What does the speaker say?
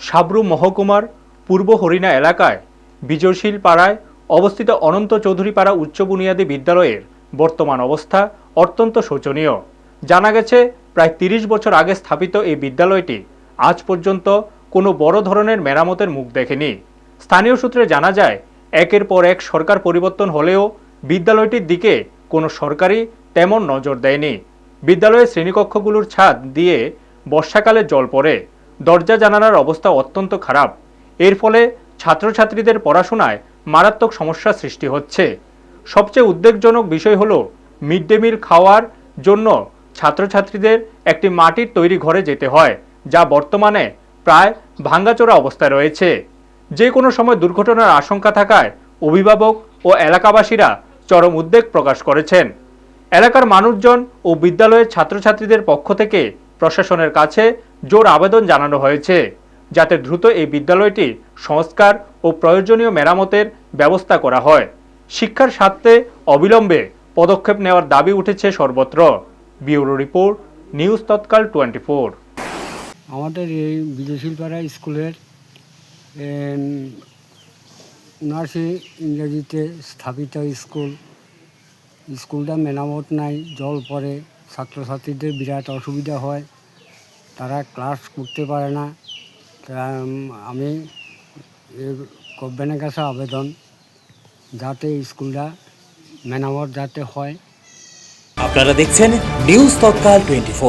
সাবরু মহকুমার পূর্ব হরিণা এলাকায় বিজয়শীল পাড়ায় অবস্থিত অনন্ত চৌধুরী পাড়া উচ্চ বুনিয়াদী বিদ্যালয়ের বর্তমান অবস্থা অত্যন্ত শোচনীয়। জানা গেছে প্রায় ৩০ বছর আগে স্থাপিত এই বিদ্যালয়টি আজ পর্যন্ত কোনো বড় ধরনের মেরামতের মুখ দেখেনি। স্থানীয় সূত্রে জানা যায়, একের পর এক সরকার পরিবর্তন হলেও বিদ্যালয়টির দিকে কোনো সরকারই তেমন নজর দেয়নি। বিদ্যালয়ের শ্রেণীকক্ষগুলোর ছাদ দিয়ে বর্ষাকালে জল পড়ে, দরজা জানালার অবস্থা অত্যন্ত খারাপ। এর ফলে ছাত্রছাত্রীদের পড়াশোনায় মারাত্মক সমস্যার সৃষ্টি হচ্ছে। সবচেয়ে উদ্বেগজনক বিষয় হলো মিড ডে মিল খাওয়ার জন্য ছাত্রছাত্রীদের একটি মাটির তৈরি ঘরে যেতে হয়, যা বর্তমানে প্রায় ভাঙ্গাচোরা অবস্থায় রয়েছে। যে কোনো সময় দুর্ঘটনার আশঙ্কা থাকায় অভিভাবক ও এলাকাবাসীরা চরম উদ্বেগ প্রকাশ করেছেন। এলাকার মানুষজন ও বিদ্যালয়ের ছাত্রছাত্রীদের পক্ষ থেকে প্রশাসনের কাছে জোর আবেদন জানানো হয়েছে, যাতে দ্রুত এই বিদ্যালয়টি সংস্কার ও প্রয়োজনীয় মেরামতের ব্যবস্থা করা হয়। শিক্ষার স্বার্থে অবিলম্বে পদক্ষেপ নেওয়ার দাবি উঠেছে সর্বত্র। ব্যুরো রিপোর্ট, নিউজ তৎকাল 24। আমাদের এই বিজয়শীলপাড়া স্কুলের নার্সি ইংরেজিতে স্থাপিত স্কুলটা মেরামত নাই, জল পড়ে, ছাত্রছাত্রীদের বিরাট অসুবিধা হয়, তারা ক্লাস করতে পারে না। আমি গভর্নমেন্টের কাছে আবেদন যাতে স্কুলটা মেরামত যাতে হয়। আপনারা দেখছেন নিউজ তৎকাল 24।